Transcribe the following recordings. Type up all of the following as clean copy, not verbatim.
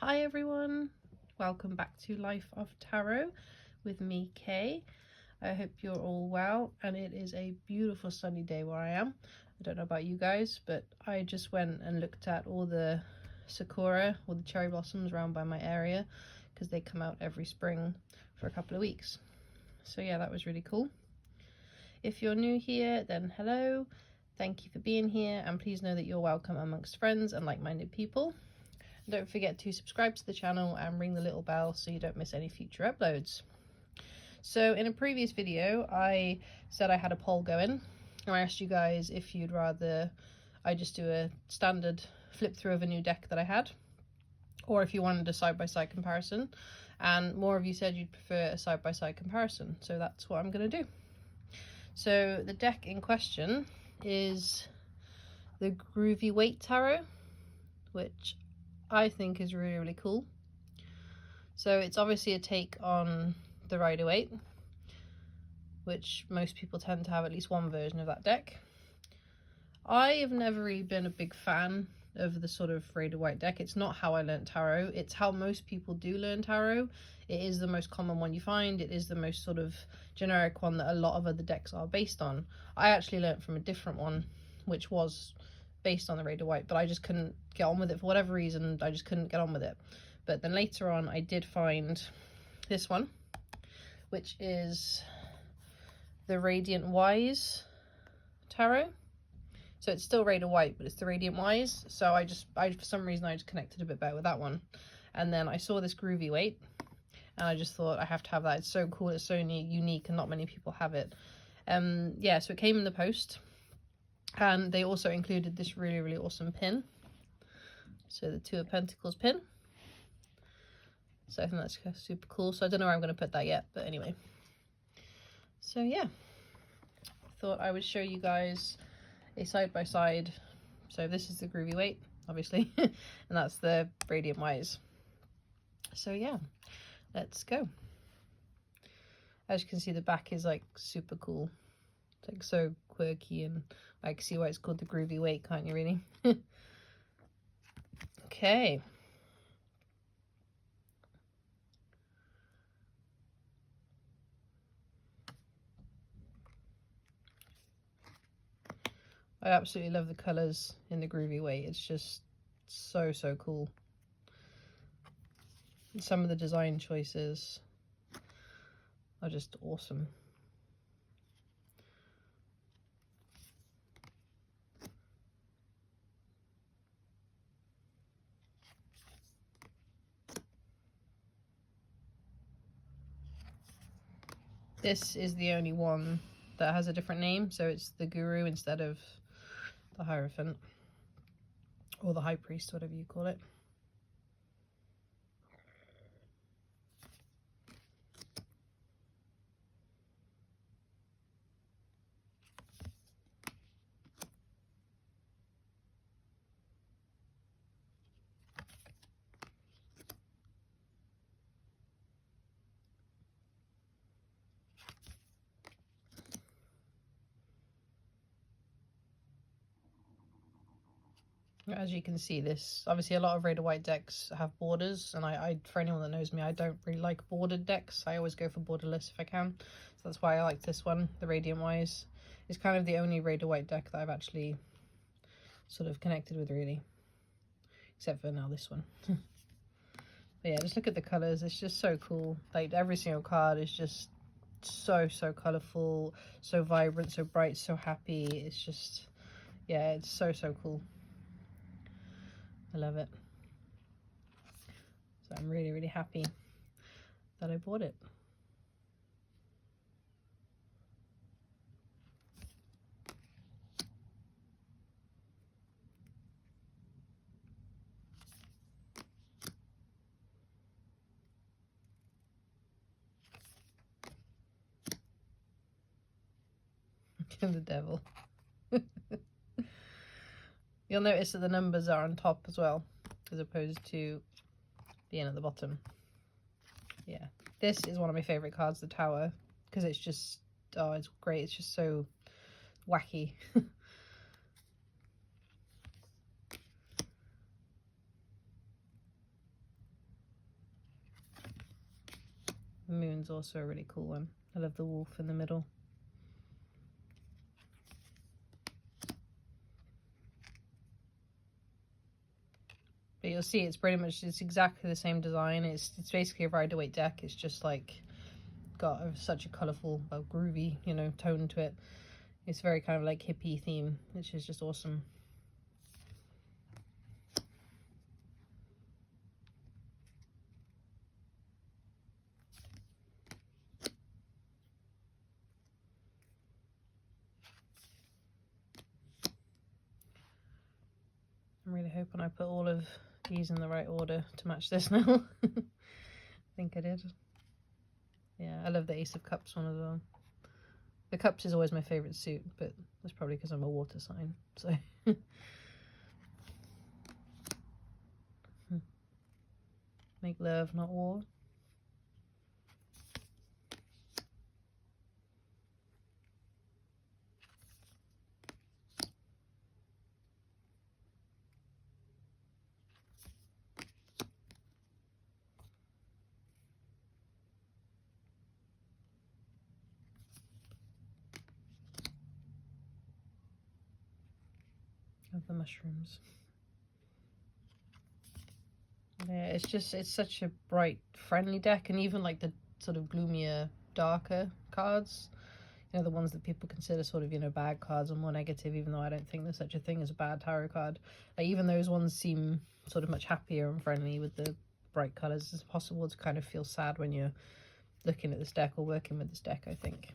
Hi everyone, welcome back to Life of Tarot with me, Kay. I hope you're all well, and it is a beautiful sunny day where I am. I don't know about you guys, but I just went and looked at all the sakura, or the cherry blossoms around by my area, because they come out every spring for a couple of weeks. So yeah, that was really cool. If you're new here, then hello, thank you for being here, and please know that you're welcome amongst friends and like-minded people. Don't forget to subscribe to the channel and ring the little bell so you don't miss any future uploads. So in a previous video, I said I had a poll going, and I asked you guys if you'd rather I just do a standard flip through of a new deck that I had, or if you wanted a side-by-side comparison, and more of you said you'd prefer a side-by-side comparison, so that's what I'm going to do. So the deck in question is the Groovy Waite Tarot, which I think is really, really cool. So it's obviously a take on the Rider-Waite, which most people tend to have at least one version of that deck. I have never really been a big fan of the sort of Rider-Waite deck. It's not how I learned tarot. It's how most people do learn tarot. It is the most common one you find. It is the most sort of generic one that a lot of other decks are based on. I actually learned from a different one, which was based on the Rider-Waite, but I just couldn't get on with it for whatever reason. I just couldn't get on with it. But then later on I did find this one, which is the Radiant Wise Tarot. So it's still Rider-Waite, but it's the Radiant Wise. So I for some reason I just connected a bit better with that one. And then I saw this Groovy Waite, and I just thought I have to have that. It's so cool, it's so unique, and not many people have it. Yeah, so it came in the post. And they also included this really, really awesome pin. So the Two of Pentacles pin. So I think that's super cool. So I don't know where I'm going to put that yet, but anyway. So yeah, thought I would show you guys a side-by-side. So this is the Groovy Waite, obviously, and that's the Radiant Wise. So yeah, let's go. As you can see, the back is like super cool. It's like so quirky, and I can see why it's called the Groovy Waite, can't you really? Okay. I absolutely love the colours in the Groovy Waite. It's just so, so cool. Some of the design choices are just awesome. This is the only one that has a different name, so it's the Guru instead of the Hierophant, or the High Priest, whatever you call it. As you can see, this obviously a lot of Rider-Waite decks have borders, and I for anyone that knows me, I don't really like bordered decks. I always go for borderless if I can, so that's why I like this one, the Radiant Wise. It's kind of the only Rider-Waite deck that I've actually sort of connected with, really, except for now this one. But yeah, just look at the colors. It's just so cool. Like every single card is just so colorful, so vibrant, so bright, so happy. It's just, yeah, it's so cool. I love it. So I'm really happy that I bought it. The devil. You'll notice that the numbers are on top as well, as opposed to being at the bottom. Yeah, this is one of my favorite cards, the Tower, because it's just, oh, it's great. It's just so wacky. The moon's also a really cool one. I love the wolf in the middle. But you'll see it's pretty much, it's exactly the same design. It's basically a Rider-Waite deck. It's just like got such a colourful, well, groovy, you know, tone to it. It's very kind of like hippie theme, which is just awesome. I'm really hoping I put all of these in the right order to match this now. I think I did. Yeah, I love the Ace of Cups one as well. The Cups is always my favourite suit, but that's probably because I'm a water sign, so. Make love, not war. Of the mushrooms. Yeah, it's such a bright, friendly deck, and even like the sort of gloomier, darker cards, you know, the ones that people consider sort of, you know, bad cards or more negative, even though I don't think there's such a thing as a bad tarot card. Like, even those ones seem sort of much happier and friendly with the bright colours. It's possible to kind of feel sad when you're looking at this deck or working with this deck, I think.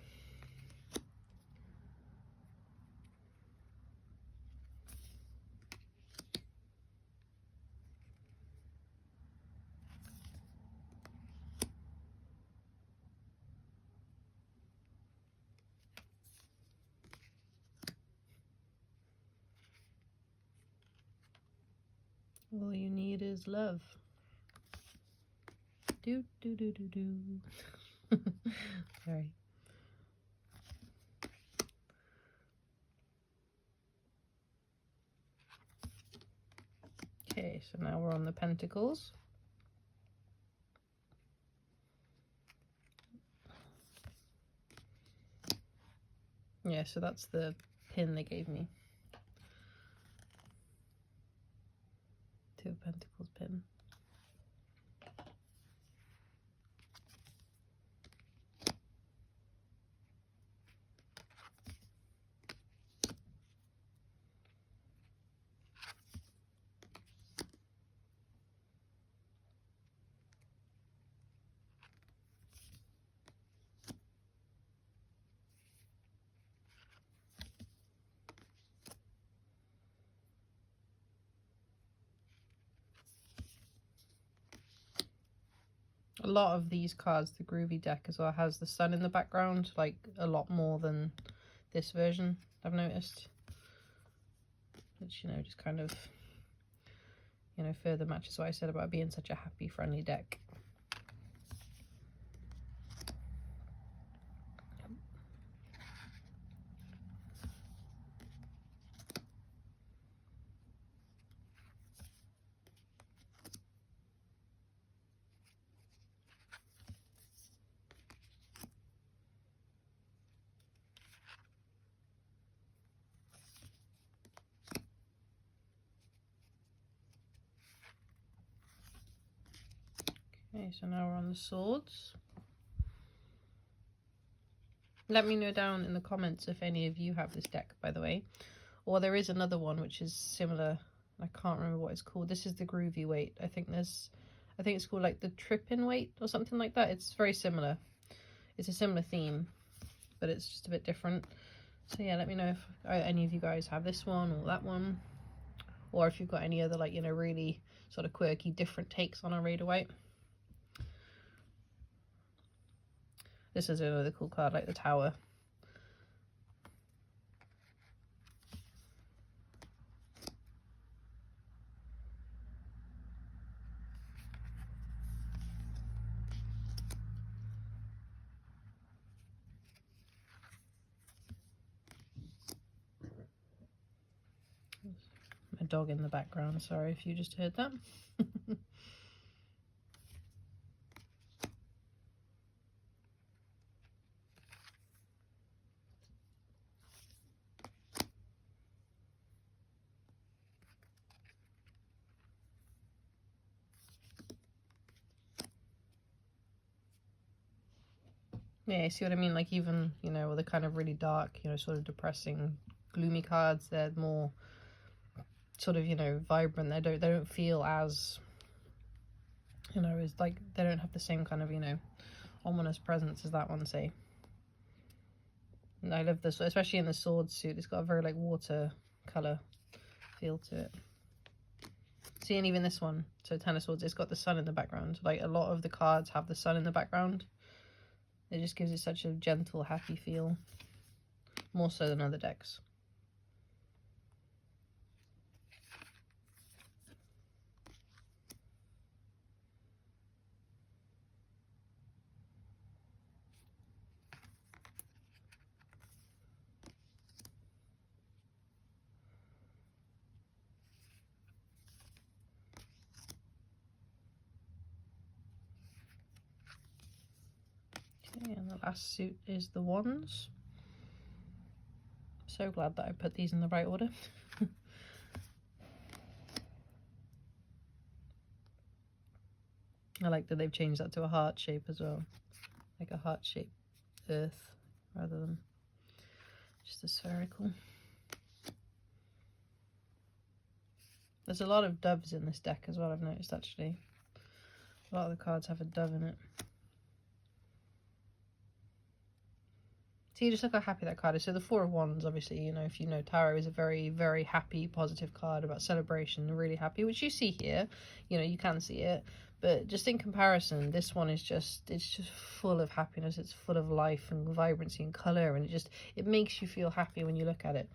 All you need is love. Do do do do do. Sorry. Okay, so now we're on the Pentacles. Yeah, so that's the pin they gave me. Two of Pentacles pin. A lot of these cards, the Groovy deck as well, has the sun in the background, like a lot more than this version, I've noticed. Which, you know, just kind of, you know, further matches what I said about being such a happy, friendly deck. Okay, so now we're on the swords. Let me know down in the comments if any of you have this deck, by the way. Or there is another one which is similar. I can't remember what it's called. This is the Groovy Waite. I think it's called like the Trippin' Waite or something like that. It's very similar. It's a similar theme, but it's just a bit different. So yeah, let me know if any of you guys have this one or that one. Or if you've got any other, like, you know, really sort of quirky, different takes on a Rider-Waite. This is another cool card, like the Tower. My dog in the background, sorry if you just heard that. Yeah, see what I mean? Like even, you know, all the kind of really dark, you know, sort of depressing, gloomy cards, they're more sort of, you know, vibrant. They don't feel as, you know, it's like they don't have the same kind of, you know, ominous presence as that one, say. And I love this, especially in the sword suit. It's got a very like water color feel to it. See, and even this one, so Ten of Swords, it's got the sun in the background. Like a lot of the cards have the sun in the background. It just gives it such a gentle, happy feel, more so than other decks. Okay, and the last suit is the Wands. So glad that I put these in the right order. I like that they've changed that to a heart shape as well, like a heart shaped earth rather than just a spherical. There's a lot of doves in this deck as well, I've noticed actually. A lot of the cards have a dove in it. See, just look how happy that card is. So the Four of Wands, obviously, you know, if you know tarot, is a very, very happy, positive card about celebration, really happy, which you see here. You know, you can see it. But just in comparison, this one is just, it's just full of happiness. It's full of life and vibrancy and colour. And it makes you feel happy when you look at it.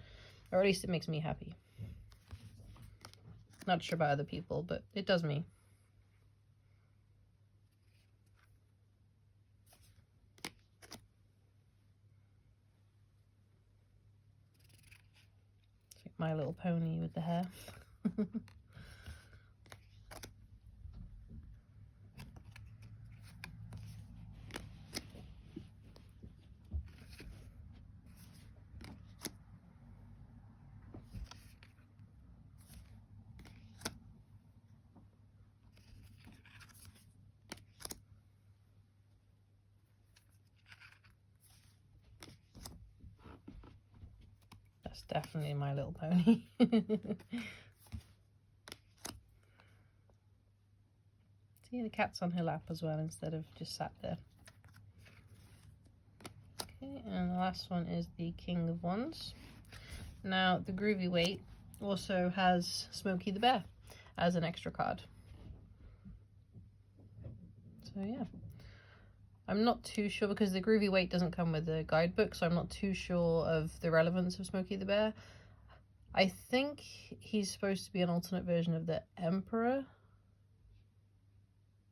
Or at least it makes me happy. Not sure about other people, but it does me. It's like My Little Pony with the hair. That's definitely My Little Pony. See, the cat's on her lap as well instead of just sat there. Okay, and the last one is the King of Wands. Now, the Groovy Waite also has Smokey the Bear as an extra card. So yeah, I'm not too sure because the Groovy Waite doesn't come with a guidebook, so I'm not too sure of the relevance of Smokey the Bear. I think he's supposed to be an alternate version of the Emperor,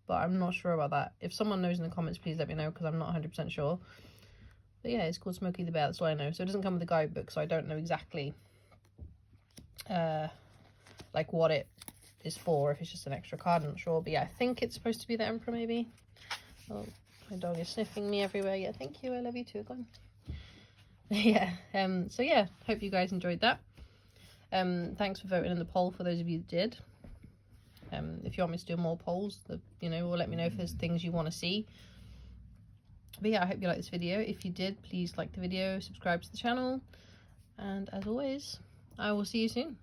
but I'm not sure about that. If someone knows in the comments, please let me know because I'm not 100% sure. But yeah, it's called Smokey the Bear, that's all I know. So it doesn't come with a guidebook, so I don't know exactly like what it is for, if it's just an extra card, I'm not sure. But yeah, I think it's supposed to be the Emperor maybe. Oh, my dog is sniffing me everywhere. Yeah, thank you, I love you too. Go on. Yeah, so yeah, hope you guys enjoyed that. Thanks for voting in the poll for those of you that did. If you want me to do more polls, you know, or let me know if there's things you want to see. But yeah, I hope you liked this video. If you did, please like the video, subscribe to the channel, and as always, I will see you soon.